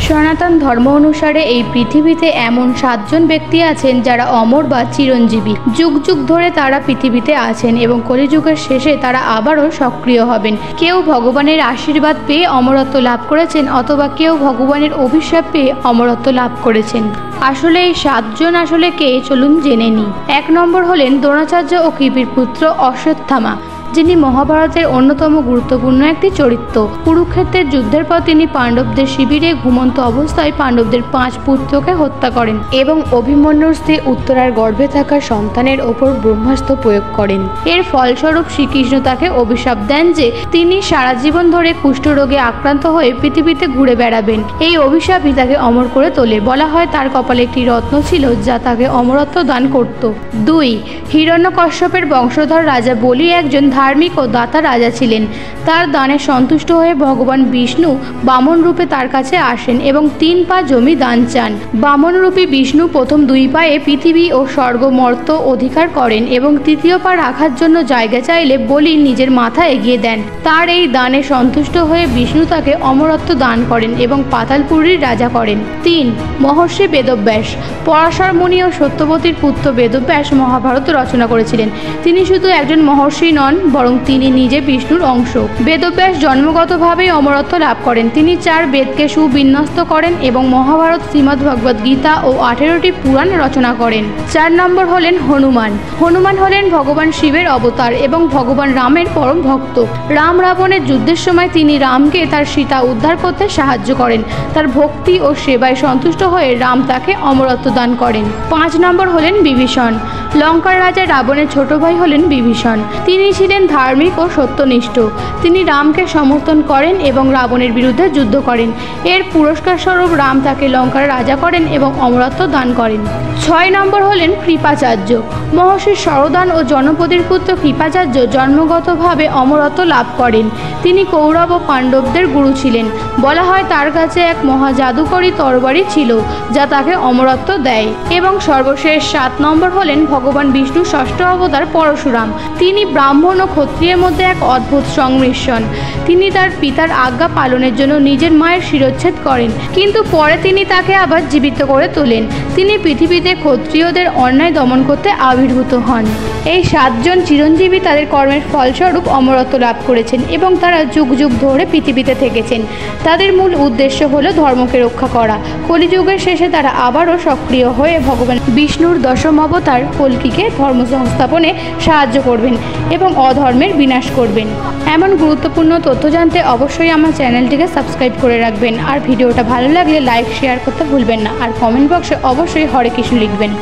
সনাতন ধর্ম অনুসারে এই পৃথিবীতে এমন 7 জন ব্যক্তি আছেন যারা অমর বা চিরঞ্জীবী। যুগ যুগ ধরে তারা পৃথিবীতে আছেন এবং কলিযুগের শেষে তারা আবারও সক্রিয় হবেন। কেউ ভগবানের আশীর্বাদ পেয়ে অমরত্ব লাভ করেছেন, অথবা কেউ ভগবানের অভিশাপ পেয়ে অমরত্ব লাভ করেছেন। আসলে এই 7 জন আসলে কে, চলুন জেনে নিই। 1 নম্বর হলেন দ্রোণাচার্য ও কৃপির পুত্র অশ্বত্থামা, যিনি মহাভারতের অন্যতম গুরুত্বপূর্ণ একটি চরিত্র। কুরুক্ষেত্রের যুদ্ধের পর তিনি পাণ্ডবদের শিবিরে ঘুমন্ত অবস্থায় পাণ্ডবদের 5 পুত্রকে হত্যা করেন এবং অভিমন্যুর স্ত্রী উত্তরার গর্ভে থাকা সন্তানের ওপর ব্রহ্মাস্ত্র প্রয়োগ করেন। এর ফলস্বরূপ শ্রীকৃষ্ণ তাকে অভিশাপ দেন যে তিনি সারা জীবন ধরে কুষ্ঠরোগে আক্রান্ত হয়ে পৃথিবীতে ঘুরে বেড়াবেন। এই অভিশাপই তাকে অমর করে তোলে। বলা হয় তার কপালে একটি রত্ন ছিল যা তাকে অমরত্ব দান করত। 2. হিরণ্যকশ্যপের বংশধর রাজা বলি একজন ধার্মিক ও দাতা রাজা ছিলেন। তার দানে সন্তুষ্ট হয়ে ভগবান বিষ্ণু বামন রূপে তার কাছে আসেন এবং 3 পা জমি দান চান। বামন রূপী বিষ্ণু প্রথম 2 পায়ে পৃথিবী ও স্বর্গ মর্ত্য অধিকার করেন এবং তৃতীয় পা রাখার জন্য জায়গা চাইলে বলি নিজের মাথা এগিয়ে দেন। তার এই দানে সন্তুষ্ট হয়ে বিষ্ণু তাকে অমরত্ব দান করেন এবং পাতালপুরীর রাজা করেন। 3. মহর্ষি বেদব্যাস। পরাশর মুনি ও সত্যবতীর পুত্র বেদব্যাস মহাভারত রচনা করেছিলেন। তিনি শুধু একজন মহর্ষি নন, বরং তিনি নিজে বিষ্ণুর অংশ। বেদব্যাস জন্মগতভাবেই অমরত্ব লাভ করেন। তিনি 4 বেদকে সুবিন্যস্ত করেন এবং মহাভারত, শ্রীমদ্ ভগবদ গীতা ও 18টি পুরাণ রচনা করেন। 4 নম্বর হলেন হনুমান। হনুমান হলেন ভগবান শিবের অবতার এবং ভগবান রামের পরম ভক্ত। রাম রাবণের যুদ্ধের সময় তিনি রামকে তার সীতা উদ্ধার করতে সাহায্য করেন। তার ভক্তি ও সেবায় সন্তুষ্ট হয়ে রাম তাকে অমরত্ব দান করেন। 5 নম্বর হলেন বিভীষণ। লঙ্কার রাজা রাবণের ছোট ভাই হলেন বিভীষণ। তিনি ছিলেন ধার্মিক ও সত্যনিষ্ঠ। তিনি রামকে সমর্থন করেন এবং রাবণের বিরুদ্ধে যুদ্ধ করেন। এর পুরস্কার স্বরূপ রাম তাকে লঙ্কার রাজা করেন এবং অমরত্ব দান করেন। 6 নম্বর হলেন কৃপাচার্য। মহর্ষি সরদান ও জনপদীর পুত্র কৃপাচার্য জন্মগতভাবে অমরত্ব লাভ করেন। তিনি কৌরব ও পাণ্ডবদের গুরু ছিলেন। বলা হয় তার কাছে এক মহা জাদুকরী তরবারি ছিল যা তাকে অমরত্ব দেয়। এবং সর্বশেষ 7 নম্বর হলেন ভগবান বিষ্ণুর 6ষ্ঠ অবতার পরশুরাম। তিনি ব্রাহ্মণ ও ক্ষত্রিয়ের মধ্যে এক অদ্ভুত সংমিশ্রণ। তিনি তার পিতার আজ্ঞা পালনের জন্য নিজের মায়ের শিরচ্ছেদ করেন, কিন্তু পরে তিনি তাকে আবার জীবিত করে তোলেন। তিনি পৃথিবীতে ক্ষত্রিয়দের অন্যায় দমন করতে আবির্ভূত হন। এই 7 জন চিরঞ্জীবী তাদের কর্মের ফলস্বরূপ অমরত্ব লাভ করেছেন এবং তারা যুগ যুগ ধরে পৃথিবীতে থেকেছেন। তাদের মূল উদ্দেশ্য হলো ধর্মকে রক্ষা করা। কলিযুগের শেষে তারা আবারও সক্রিয় হয়ে ভগবান বিষ্ণুর 10ম অবতার কল্কিকে ধর্ম সংস্থাপনে সাহায্য করবেন এবং অধর্মের বিনাশ করবেন। এমন গুরুত্বপূর্ণ তথ্য জানতে অবশ্যই আমার চ্যানেলটিকে সাবস্ক্রাইব করে রাখবেন। আর ভিডিওটা ভালো লাগলে লাইক শেয়ার করতে ভুলবেন না। আর কমেন্ট বক্সে অবশ্যই হরে কৃষ্ণ লিখবেন।